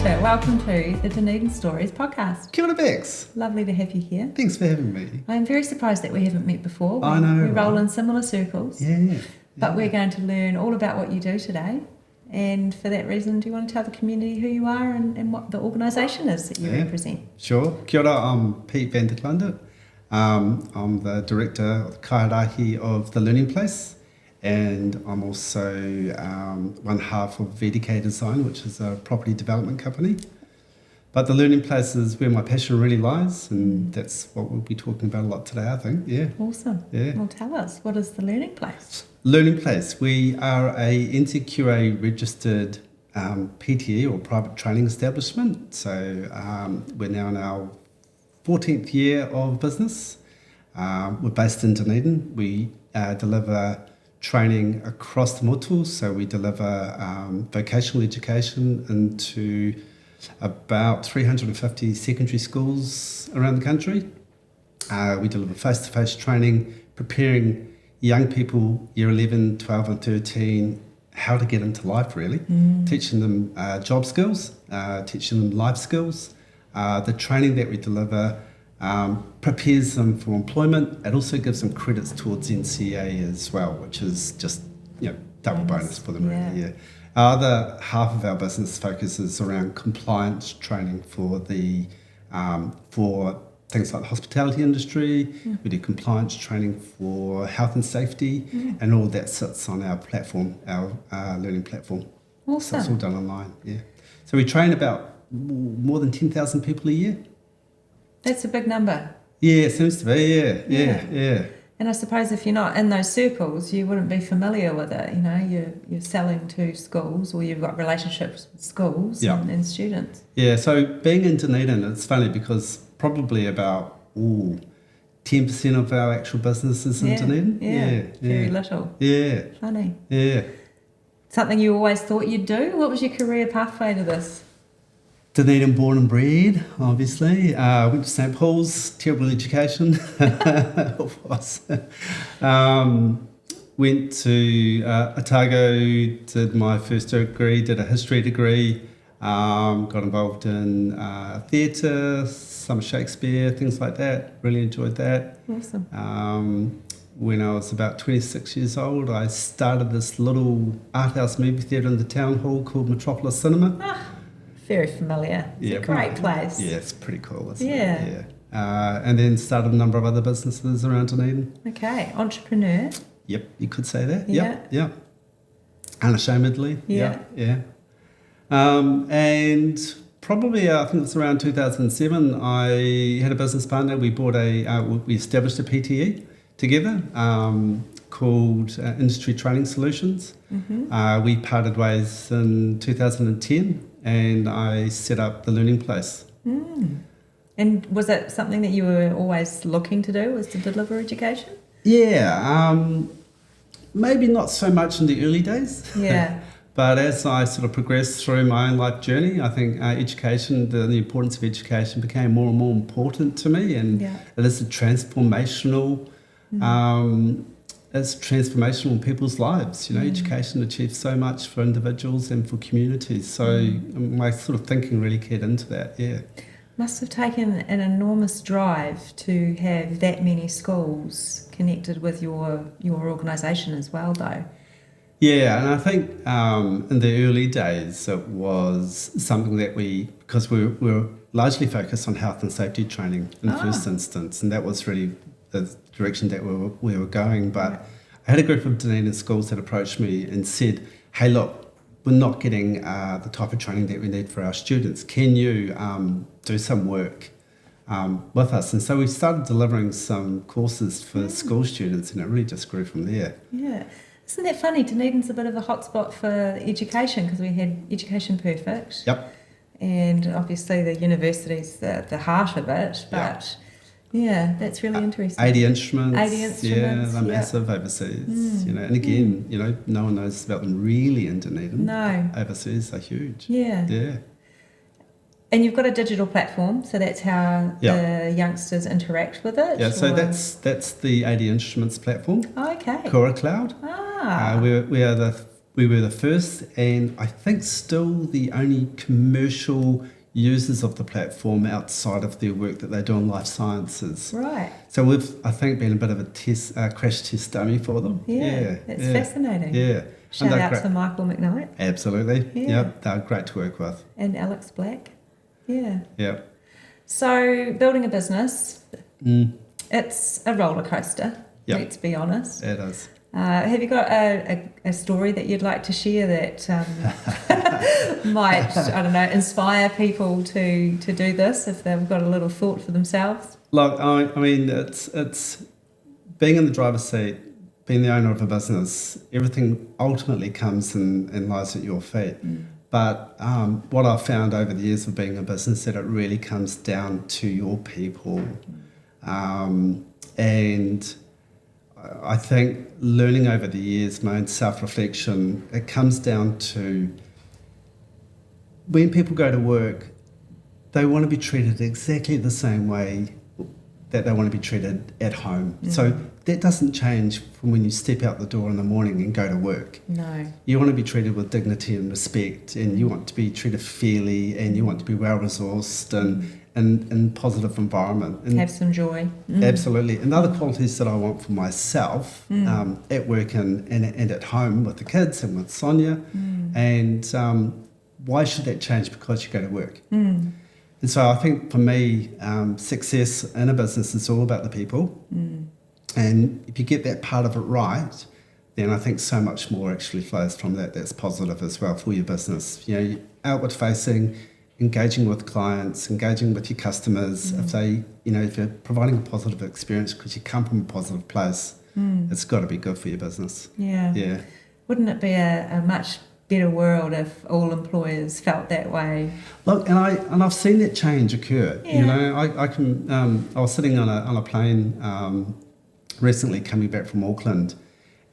Pieter, welcome to the Dunedin Stories podcast. Kia ora, Bex. Lovely to have you here. Thanks for having me. I'm very surprised that we haven't met before. I know, We roll right? in similar circles. Yeah. But we're going to learn all about what you do today. And for that reason, do you want to tell the community who you are and what the organisation is that you represent? Sure. Kia ora, I'm Pete Van De Klunder. I'm the director of the kairahi of the Learning Place, and I'm also one half of VDK Design, which is a property development company. But the Learning Place is where my passion really lies, and that's what we'll be talking about a lot today, I think. Yeah. Awesome. Yeah. Well, tell us, what is the Learning Place? Learning Place, we are a NZQA-registered PTE or private training establishment. So we're now in our 14th year of business. We're based in Dunedin. We deliver training across the motu, so we deliver vocational education into about 350 secondary schools around the country. We deliver face-to-face training, preparing young people, year 11, 12 and 13, how to get into life really, teaching them job skills, teaching them life skills. The training that we deliver prepares them for employment. It also gives them credits towards NCEA as well, which is just double bonus for them really. Yeah. Our other half of our business focuses around compliance training for the for things like the hospitality industry. We do compliance training for health and safety, and all that sits on our platform, our learning platform. Awesome. So it's all done online. Yeah. So we train about more than 10,000 people a year. That's a big number. Yeah, it seems to be. Yeah. And I suppose if you're not in those circles, you wouldn't be familiar with it. You're selling to schools, or you've got relationships with schools and students. Yeah, so being in Dunedin, it's funny because probably about 10% of our actual business is in Dunedin. Yeah, very little. Yeah. Funny. Yeah. Something you always thought you'd do? What was your career pathway to this? Dunedin born and bred, obviously. Went to St Paul's, terrible education. It was. Went to Otago, did my first degree, did a history degree, got involved in theatre, some Shakespeare, things like that. Really enjoyed that. Awesome. When I was about 26 years old, I started this little art house movie theatre in the town hall called Metropolis Cinema. Very familiar. It's a great place. Yeah, it's pretty cool, isn't it? Yeah. And then started a number of other businesses around Dunedin. Okay, entrepreneur. Yep, you could say that. Yeah. Yep. Unashamedly. Yeah. And probably, I think it was around 2007, I had a business partner. We we established a PTE together called Industry Training Solutions. We parted ways in 2010. And I set up the Learning Place. And was it something that you were always looking to do, was to deliver education? Yeah, maybe not so much in the early days. Yeah. But as I sort of progressed through my own life journey, I think education, the importance of education became more and more important to me. And it is a transformational it's transformational in people's lives. Education achieves so much for individuals and for communities. So my sort of thinking really keyed into that, Must have taken an enormous drive to have that many schools connected with your organisation as well, though. Yeah, and I think in the early days it was something that because we were largely focused on health and safety training in the first instance, and that was really the direction that we were going. But I had a group of Dunedin schools that approached me and said, hey, look, we're not getting the type of training that we need for our students. Can you do some work with us? And so we started delivering some courses for school students, and it really just grew from there. Yeah. Isn't that funny? Dunedin's a bit of a hotspot for education because we had Education Perfect. Yep. And obviously the university's the heart of it, but yeah, that's really interesting. 80 instruments. 80 instruments. Yeah, they're massive overseas. And again, no one knows about them really in Dunedin. No. Overseas, they're huge. Yeah. Yeah. And you've got a digital platform, so that's how the youngsters interact with it? Yeah, so that's the 80 Instruments platform. Oh, okay. Cora Cloud. Ah. We are the We were the first, and I think still the only commercial users of the platform outside of their work that they do in life sciences. Right. So we've, I think, been a bit of a crash test dummy for them. Yeah, it's fascinating. Yeah. Shout out to Michael McKnight. Absolutely. Yeah. Yep. They're great to work with. And Alex Black. Yeah. Yep. So building a business, it's a roller coaster. Yep. Let's be honest. It is. Have you got a story that you'd like to share that might, I don't know, inspire people to do this if they've got a little thought for themselves? Look, I mean, it's being in the driver's seat, being the owner of a business, everything ultimately comes and lies at your feet. But what I've found over the years of being a business, that it really comes down to your people. And I think learning over the years, my own self-reflection, it comes down to when people go to work, they want to be treated exactly the same way that they want to be treated at home. So that doesn't change from when you step out the door in the morning and go to work. No. You want to be treated with dignity and respect, and you want to be treated fairly, and you want to be well-resourced and positive environment. And have some joy. Absolutely. And the other qualities that I want for myself at work and at home with the kids and with Sonia. And why should that change because you go to work? And so I think for me, success in a business is all about the people. And if you get that part of it right, then I think so much more actually flows from that. That's positive as well for your business. You know, outward facing, engaging with clients, engaging with your customers. If they, if you're providing a positive experience because you come from a positive place, it's got to be good for your business. Yeah. Wouldn't it be a much better world if all employers felt that way? Look, and I've seen that change occur. Yeah. You know, I can. I was sitting on a plane recently, coming back from Auckland,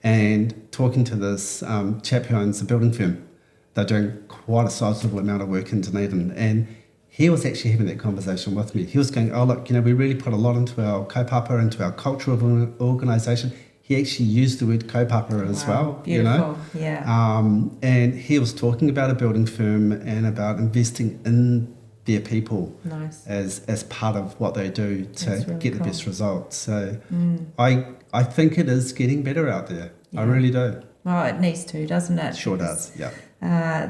and talking to this chap who owns a building firm. They're doing quite a sizable amount of work in Dunedin, and he was actually having that conversation with me. He was going, "Oh, look, we really put a lot into our kaupapa, into our culture of an organisation." He actually used the word kaupapa as well. Beautiful. Yeah. And he was talking about a building firm and about investing in their people as part of what they do to really get cool. the best results. So I think it is getting better out there. I really do. Well, it needs to, doesn't it? Sure does, yeah.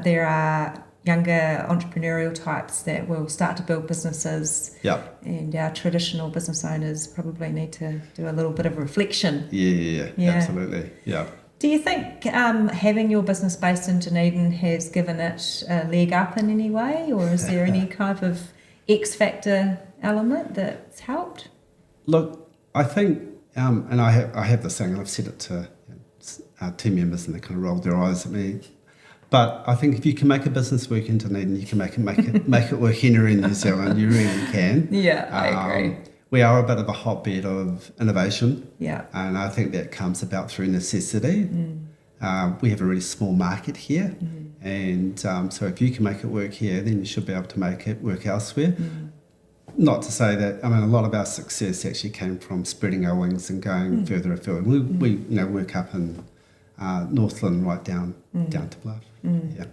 There are younger entrepreneurial types that will start to build businesses. Yep. And our traditional business owners probably need to do a little bit of reflection. Yeah, absolutely, yeah. Do you think having your business based in Dunedin has given it a leg up in any way, or is there any kind of X factor element that's helped? Look, I think, and I have this thing, and I've said it to team members, and they kind of rolled their eyes at me. But I think if you can make a business work in Dunedin, you can make it work anywhere in New Zealand. You really can. Yeah, I agree. We are a bit of a hotbed of innovation. Yeah. And I think that comes about through necessity. We have a really small market here. And so if you can make it work here, then you should be able to make it work elsewhere. Not to say that, a lot of our success actually came from spreading our wings and going further afield. We work up in Northland right down to Bluff. Yeah.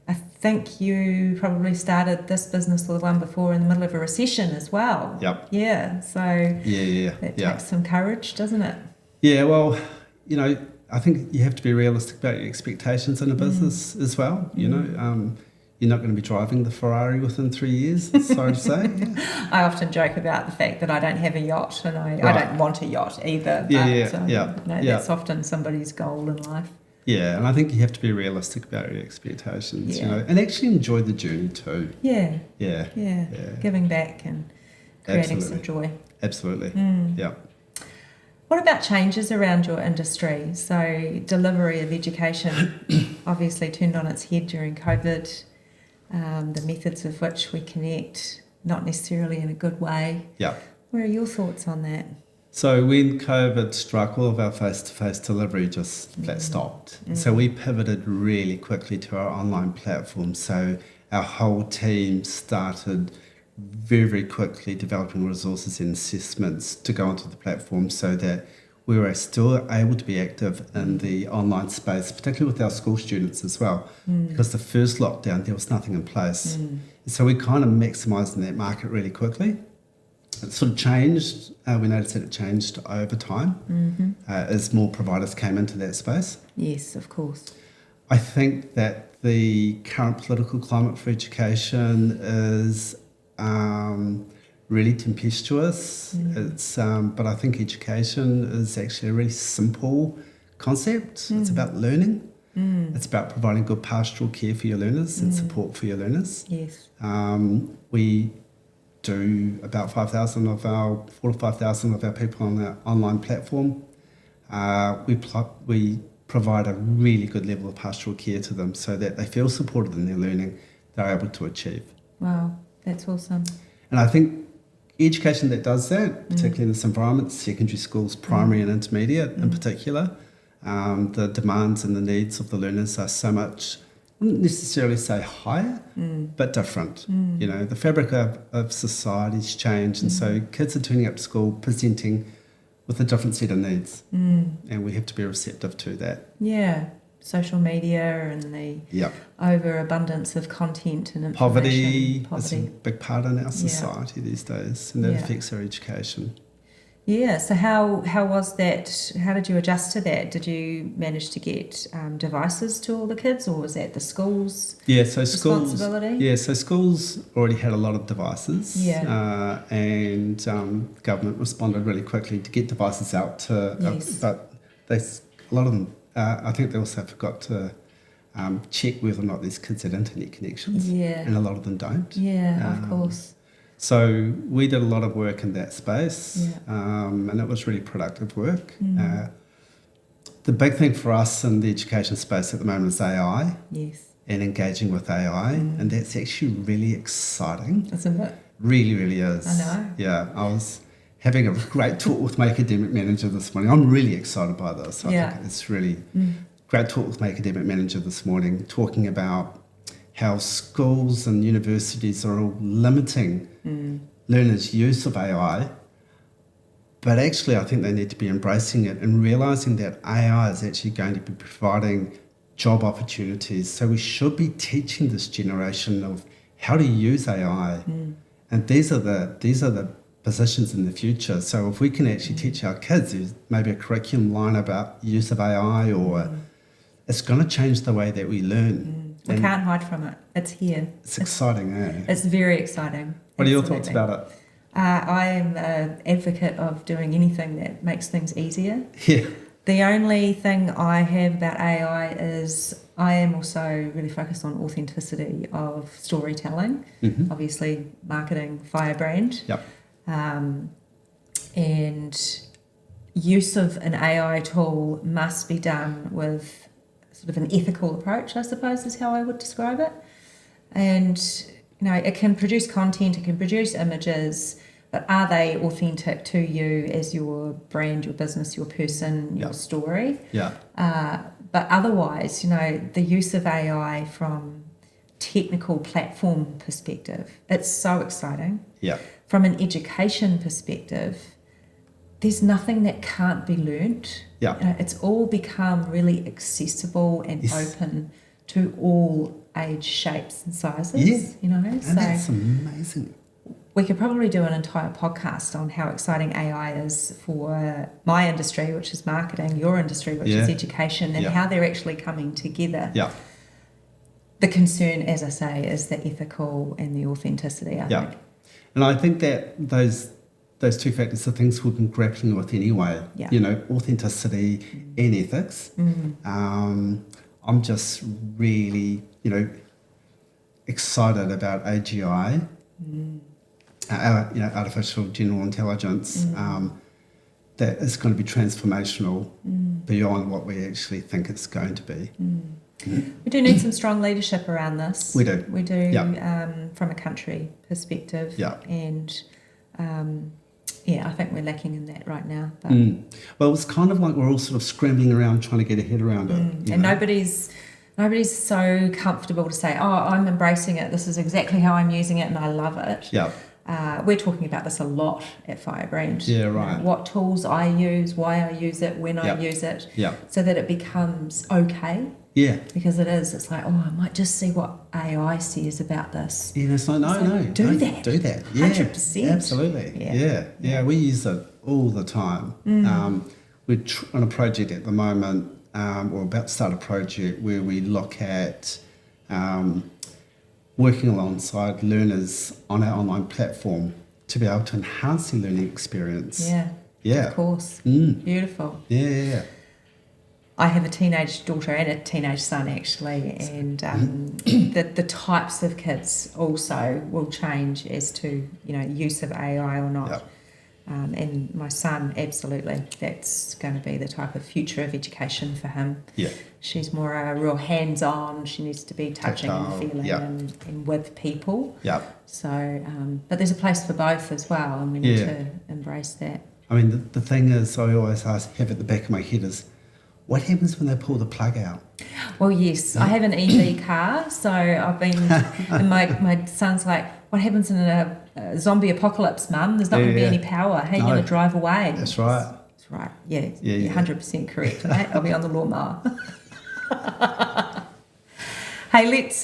I think you probably started this business or the one before in the middle of a recession as well. Yep. Yeah. So that takes some courage, doesn't it? Yeah. Well, I think you have to be realistic about your expectations in a business as well. You're not going to be driving the Ferrari within 3 years, sorry to say. Yeah. I often joke about the fact that I don't have a yacht, and I don't want a yacht either. That's often somebody's goal in life. Yeah, and I think you have to be realistic about your expectations, and actually enjoy the journey too. Yeah. Yeah. Giving back and creating some joy. Absolutely. Yeah. What about changes around your industry? So delivery of education obviously turned on its head during COVID. The methods of which we connect, not necessarily in a good way. Yeah. What are your thoughts on that? So when COVID struck, all of our face-to-face delivery just flat stopped. So we pivoted really quickly to our online platform. So our whole team started very, very quickly developing resources and assessments to go onto the platform so that we were still able to be active in the online space, particularly with our school students as well, because the first lockdown, there was nothing in place. So we kind of maximised in that market really quickly. It sort of changed. We noticed that it changed over time as more providers came into that space. Yes, of course. I think that the current political climate for education is really tempestuous. It's but I think education is actually a really simple concept. It's about learning. It's about providing good pastoral care for your learners and support for your learners. Yes. We do about 4 to 5,000 of our people on the online platform. We provide a really good level of pastoral care to them so that they feel supported in their learning, they're able to achieve. Wow, that's awesome. And I think education that does that, particularly in this environment, secondary schools, primary and intermediate in particular, the demands and the needs of the learners are so much, I wouldn't necessarily say higher, but different. You know, the fabric of society's changed, and so kids are turning up to school presenting with a different set of needs, and we have to be receptive to that. Yeah, social media and the overabundance of content and information. Poverty is a big part in our society these days, and that affects our education. Yeah, so how was that? How did you adjust to that? Did you manage to get devices to all the kids, or was that the school's responsibility? So schools already had a lot of devices, and government responded really quickly to get devices out to. But a lot of them, I think they also forgot to check whether or not these kids had internet connections, and a lot of them don't. Yeah, of course. So we did a lot of work in that space, and it was really productive work. The big thing for us in the education space at the moment is AI, and engaging with AI, and that's actually really exciting. Isn't it? Really, really is. I know. Yeah, I was having a great talk with my academic manager this morning. I'm really excited by this. I think it's really great talk with my academic manager this morning, talking about how schools and universities are all limiting learners' use of AI, but actually I think they need to be embracing it and realising that AI is actually going to be providing job opportunities. So we should be teaching this generation of how to use AI, and these are the positions in the future. So if we can actually teach our kids, there's maybe a curriculum line about use of AI, or it's going to change the way that we learn. We can't hide from it. It's here. It's exciting, eh? It's very exciting. What are your thoughts about it? I am an advocate of doing anything that makes things easier. Yeah. The only thing I have about AI is I am also really focused on authenticity of storytelling. Obviously, marketing, firebrand. And use of an AI tool must be done with sort of an ethical approach, I suppose, is how I would describe it. And, you know, it can produce content, it can produce images, but are they authentic to you as your brand, your business, your person, your story? But otherwise, you know, the use of AI from technical platform perspective, it's so exciting. From an education perspective, there's nothing that can't be learnt. It's all become really accessible and open to all age, shapes and sizes. You know, and that's amazing. We could probably do an entire podcast on how exciting AI is for my industry, which is marketing, your industry, which is education, and how they're actually coming together. The concern, as I say, is the ethical and the authenticity, I think. And I think that those two factors are things we've been grappling with anyway. You know, authenticity and ethics. I'm just really, you know, excited about AGI, artificial general intelligence, that is going to be transformational beyond what we actually think it's going to be. We do need some strong leadership around this. We do. We do, from a country perspective. And I think we're lacking in that right now. But well, it's kind of like we're all sort of scrambling around trying to get a head around it. And nobody's so comfortable to say, oh, I'm embracing it. This is exactly how I'm using it and I love it. we're talking about this a lot at Firebrand. Yeah, right. What tools I use, why I use it, when I use it, so that it becomes okay. Yeah. Because it is. It's like, I might just see what AI says about this. Yeah, it's like, no, do don't that. do that. Yeah, 100%. Absolutely. Yeah, we use it all the time. We're on a project at the moment, we're about to start a project where we look at working alongside learners on our online platform to be able to enhance their learning experience. Yeah. Of course. Beautiful. Yeah. I have a teenage daughter and a teenage son, actually, and the types of kids also will change as to, use of AI or not. And my son, absolutely, that's going to be the type of future of education for him. Yeah. She's more a real hands-on. She needs to be touching and feeling and with people. Yeah. So, but there's a place for both as well, and we need to embrace that. I mean, the thing is, I always have at the back of my head is, what happens when they pull the plug out? Well, yes, I have an EV car, so I've been, and my son's like, what happens in a zombie apocalypse, Mum? There's not going to be any power. How are you going to drive away? That's right. That's right. Yeah, you're 100% correct, mate. I'll be on the lawnmower. Hey, let's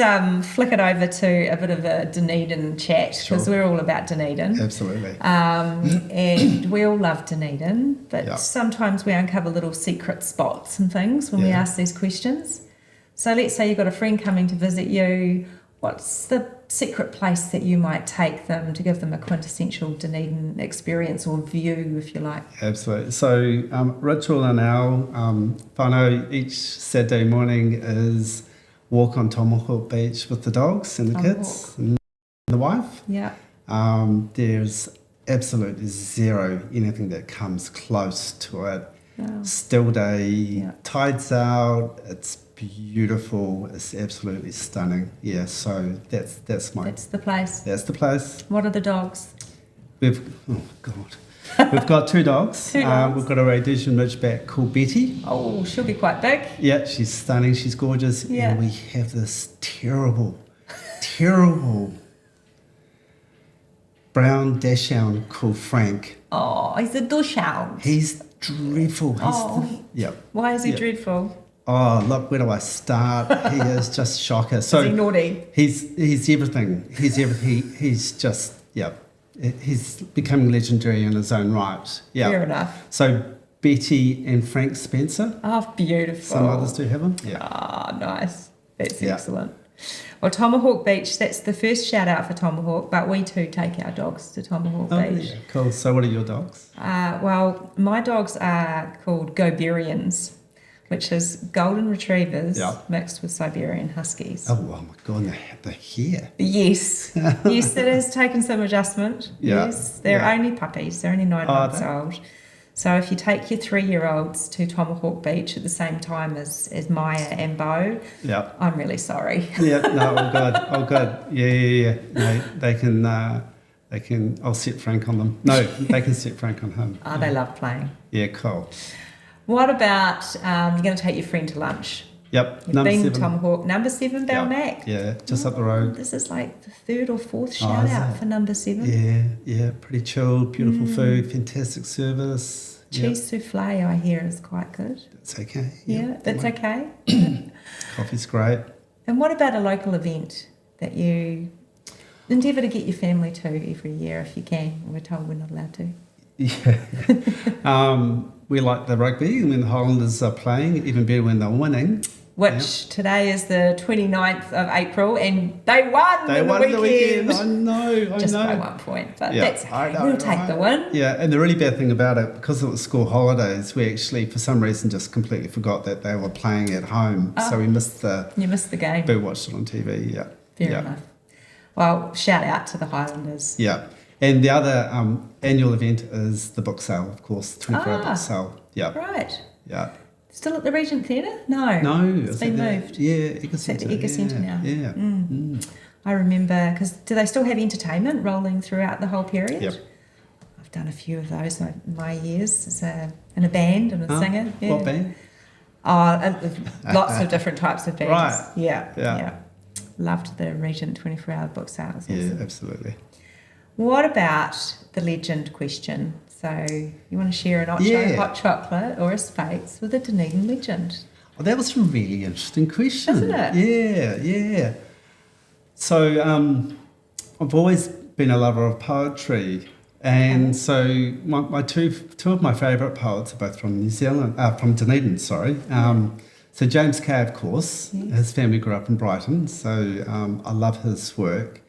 flick it over to a bit of a Dunedin chat, because we're all about Dunedin. Absolutely. And we all love Dunedin, but sometimes we uncover little secret spots and things when we ask these questions. So let's say you've got a friend coming to visit you. What's the secret place that you might take them to give them a quintessential Dunedin experience or view, if you like? Absolutely. So ritual in our whānau each Saturday morning is walk on Tomahawk Beach with the dogs and the kids and the wife. Yeah. There's absolutely zero anything that comes close to it. Wow. Still day, tide's out, it's beautiful, it's absolutely stunning. Yeah, so that's the place. That's the place. What are the dogs? We've got two dogs. We've got a Rhodesian Ridgeback called Betty. Oh, she'll be quite big. Yeah, she's stunning, she's gorgeous. Yeah. And we have this terrible brown dachshund called Frank. Oh, he's a dachshund. He's dreadful. Why is he dreadful? Oh, look, where do I start? He is just shocker. So is he naughty? He's everything. He's just, he's becoming legendary in his own right. Yeah. Fair enough. So Betty and Frank Spencer. Oh, beautiful. Some others do have them. Yeah. Ah, nice. That's excellent. Well, Tomahawk Beach, that's the first shout out for Tomahawk, but we too take our dogs to Tomahawk Beach. Yeah, cool. So what are your dogs? Well, my dogs are called Goberians, which is golden retrievers mixed with Siberian Huskies. Oh my God, the hair. Yes. Yes, it has taken some adjustment. Yeah. Yes, they're only puppies. They're only 9 months old. So if you take your 3-year-olds to Tomahawk Beach at the same time as Maya and Bo, I'm really sorry. All good. Yeah. No, they can, I'll set Frank on them. No, they can set Frank on him. Oh, they love playing. Yeah, cool. What about you're going to take your friend to lunch? Yep, You've been 7. Tomahawk, number 7 Belknap. Yeah, just up the road. This is like the 3rd or 4th shout out for number 7. Yeah, pretty chilled, beautiful food, fantastic service. Cheese souffle, I hear, is quite good. That's okay. That's okay. Coffee's great. And what about a local event that you endeavour to get your family to every year if you can? We're told we're not allowed to. Yeah. We like the rugby when the Highlanders are playing, even better when they're winning. Which today is the 29th of April, and they won the weekend. I know. Just by 1 point, but that's okay. We'll take the win. Yeah, and the really bad thing about it, because it was school holidays, we actually, for some reason, just completely forgot that they were playing at home. So we missed the... You missed the game. We watched it on TV, Fair enough. Well, shout out to the Highlanders. Yeah. And the other annual event is the book sale, of course, 24-hour book sale. Yeah. Right. Yeah. Still at the Regent Theatre? No. It's been moved. Ega Centre. Ega Centre now. Yeah. I remember, because do they still have entertainment rolling throughout the whole period? Yep. I've done a few of those in my years in a band and a singer. Yeah. What band? Lots of different types of bands. Right. Yeah. Loved the Regent 24-hour book sales. Yeah, absolutely. What about the legend question? So you want to share an hot chocolate or a Speight's with a Dunedin legend? Oh, that was a really interesting question. Isn't it? Yeah. So I've always been a lover of poetry. And so my two of my favourite poets are both from New Zealand, from Dunedin, sorry. So James Kay, of course, his family grew up in Brighton, so I love his work.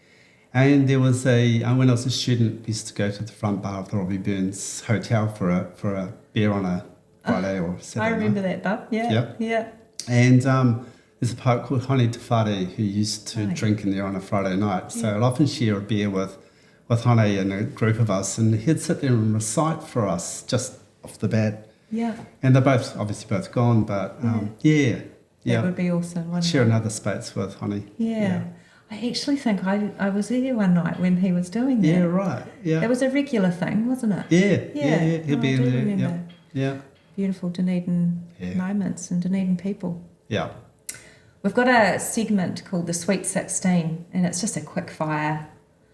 And there was when I was a student, I used to go to the front bar of the Robbie Burns Hotel for a beer on a Friday or Saturday I remember night. that, Bub. Yeah. And there's a poet called Hone Te Whare who used to drink in there on a Friday night. So I'd often share a beer with Hone and a group of us, and he'd sit there and recite for us just off the bat. Yeah. And they're obviously both gone, but That would be awesome, wouldn't share it? another space with Hone. Yeah. I actually think I was there one night when he was doing that. Yeah, right. Yeah. It was a regular thing, wasn't it? Yeah. He'll be in there. Remember. Yeah. Beautiful Dunedin moments and Dunedin people. Yeah. We've got a segment called the Sweet 16, and it's just a quick fire.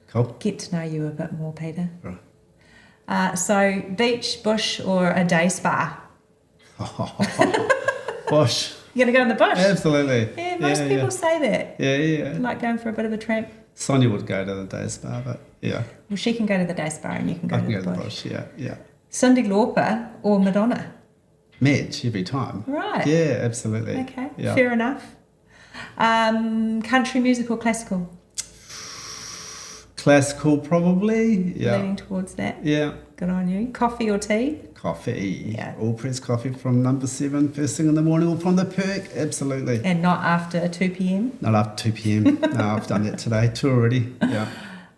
Cool. Get to know you a bit more, Peter. Right. So, beach, bush, or a day spa? Bush. You're going to go in the bush? Absolutely. Yeah, most people say that. Yeah. Like going for a bit of a tramp. Sonia would go to the day spa, but yeah. Well, she can go to the day spa and you can go I to can the go to bush. the bush, yeah. Cyndi Lauper or Madonna? Match every time. Right. Yeah, absolutely. Okay, Yeah. fair enough. Country music or classical? Classical, probably. Yeah. Leaning towards that. Yeah. Good on you. Coffee or tea? Coffee. Yeah. All press coffee from number 7, first thing in the morning, or from the perk. Absolutely. And not after 2 p.m? Not after 2 p.m. No, I've done that today. 2 already. Yeah.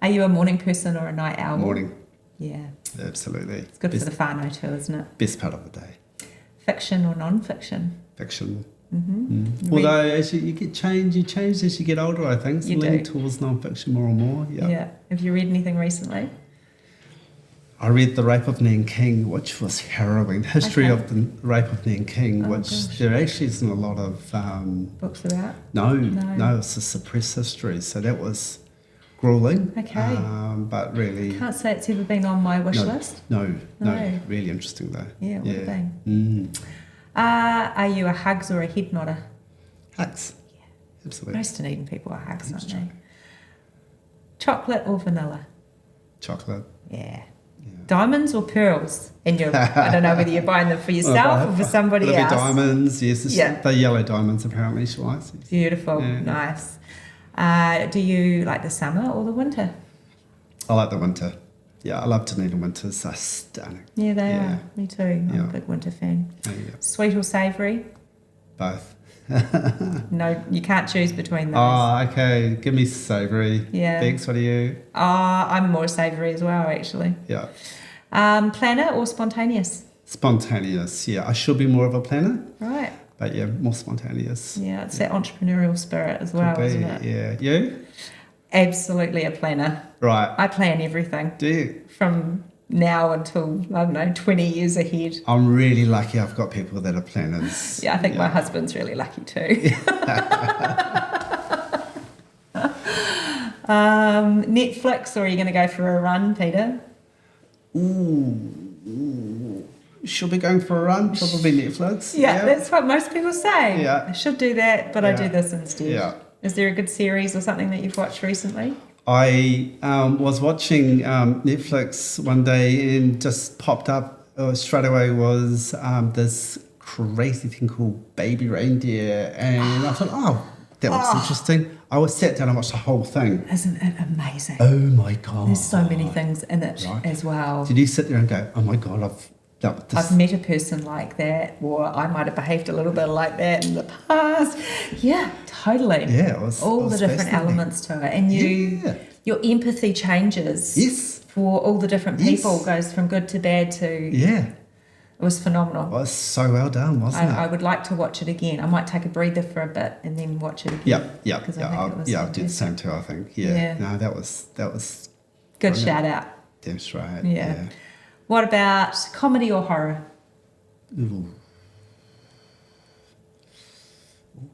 Are you a morning person or a night owl? Morning. Yeah. Absolutely. It's good for the whānau too, isn't it? Best part of the day. Fiction or non-fiction? Fiction. Although as you change as you get older, I think. So You leaning do. towards non-fiction more and more. Yeah. Have you read anything recently? I read The Rape of Nanking, which was harrowing. The history Okay. of the Rape of Nanking, Oh, which gosh. there actually isn't a lot of... Books about? No, it's a suppressed history. So that was grueling. Okay. But really... Can't say it's ever been on my wish list. No. No. Really interesting though. Yeah, it would have been. Are you a hugs or a head nodder? Hugs. Yeah. Absolutely. Most Dunedin people are hugs, aren't they? Chocolate or vanilla? Chocolate. Yeah. Diamonds or pearls? And I don't know whether you're buying them for yourself Well, or for somebody it'll else. be diamonds, yes. Yeah. The yellow diamonds apparently she likes. Beautiful, Yeah. nice. Do you like the summer or the winter? I like the winter. Yeah, I love Dunedin winters. They're stunning. Yeah, they Yeah. are. Me too. I'm Yeah. a big winter fan. Yeah. Sweet or savoury? Both. No, you can't choose between those. Oh, okay. Give me savoury. Yeah. Bex, what are you? I'm more savoury as well, actually. Yeah. Planner or spontaneous? Spontaneous, yeah. I should be more of a planner, Right. but yeah, more spontaneous. Yeah, it's that entrepreneurial spirit as well, Could be, isn't it? yeah. You? Absolutely a planner. Right. I plan everything Do you? from now until, I don't know, 20 years ahead. I'm really lucky I've got people that are planners. Yeah, I think my husband's really lucky too. Netflix, or are you going to go for a run, Peter? Ooh. Should be going for a run, probably Netflix. Yeah, that's what most people say. Yeah. I should do that, but I Yeah. do this instead. Yeah. Is there a good series or something that you've watched recently? I was watching Netflix one day and just popped up straight away was this crazy thing called Baby Reindeer. And I thought, oh, that looks interesting. I was sat down and watched the whole thing. Isn't it amazing? Oh my God. There's so many things in it Right. as well. Did you sit there and go, oh my God, I've met a person like that, or I might have behaved a little bit like that in the past. Yeah, totally. Yeah, it was all it was the different fascinating. elements to it, and your empathy changes. Yes. For all the different Yes. people, goes from good to bad to. Yeah. It was phenomenal. It was so well done, wasn't I it? would like to watch it again. I might take a breather for a bit and then watch it again. Yeah. Because I think it was I'll do the fantastic. same too, I think. Yeah. Yeah. No, that was Good brilliant. shout out. That's right. Yeah. What about comedy or horror? Ooh.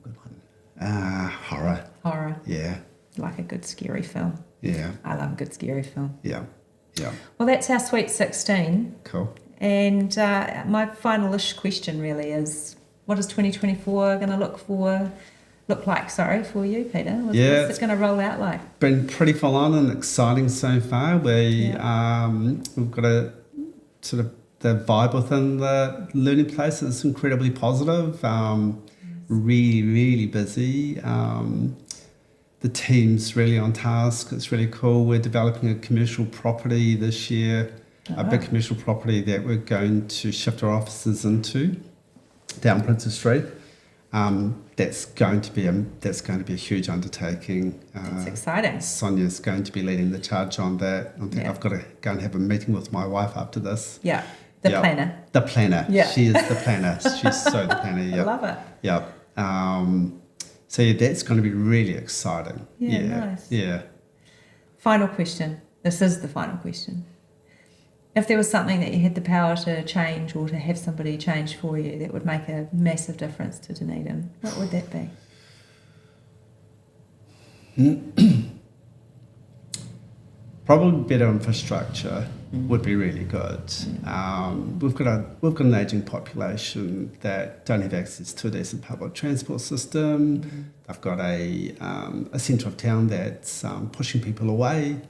Good one. Horror. Horror, Yeah. like a good scary film. Yeah. I love a good scary film. Yeah. Yeah. Well, that's our Sweet 16. Cool. And my final-ish question really is, what is 2024 going to look like for you, Peter? What's it going to roll out like? Been pretty full on and exciting so far. We've got a sort of the vibe within the learning place is incredibly positive. Really, really busy. The team's really on task. It's really cool. We're developing a commercial property this year, a big commercial property that we're going to shift our offices into down Princess Street. That's going to be a huge undertaking. It's exciting. Sonia's going to be leading the charge on that. I think I've got to go and have a meeting with my wife after this. Yeah, the planner. The planner. Yeah. She is the planner. She's so the planner. Yep. I love it. Yep. So that's going to be really exciting. Yeah, nice. Yeah. Final question. This is the final question. If there was something that you had the power to change or to have somebody change for you that would make a massive difference to Dunedin, what would that be? Probably better infrastructure would be really good. We've got an ageing population that don't have access to a decent public transport system. They've got a centre of town that's pushing people away.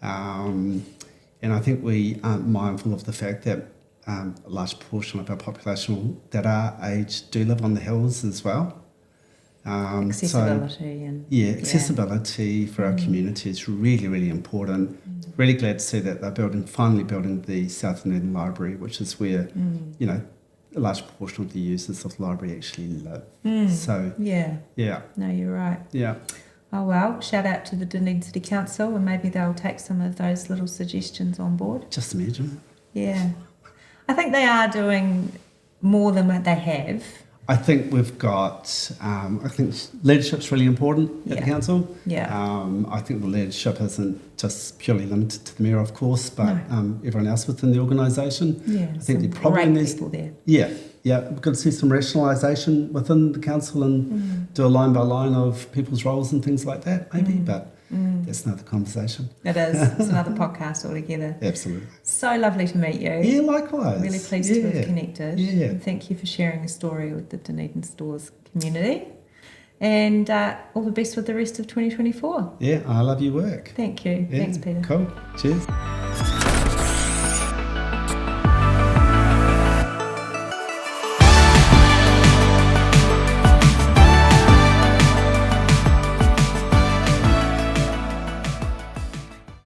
And I think we aren't mindful of the fact that a large portion of our population that are aged do live on the hills as well. Accessibility accessibility for our community is really, really important. Really glad to see that they're finally building the South Dunedin Library, which is where a large proportion of the users of the library actually live. So no, you're right. Yeah. Oh well, shout out to the Dunedin City Council, and maybe they'll take some of those little suggestions on board. Just imagine. Yeah. I think they are doing more than what they have. I think we've got, I think leadership's really important at the council. Yeah. I think the leadership isn't just purely limited to the mayor, of course, but everyone else within the organisation. Yeah, I think some there probably great needs people there. Yeah, we've got to see some rationalisation within the council and do a line by line of people's roles and things like that, maybe, but that's another conversation. It is. It's another podcast altogether. Absolutely. So lovely to meet you. Yeah, likewise. Really pleased to have connected. Yeah. And thank you for sharing a story with the Dunedin Stores community. And all the best with the rest of 2024. Yeah, I love your work. Thank you. Yeah, Thanks, Peter. Cool. Cheers.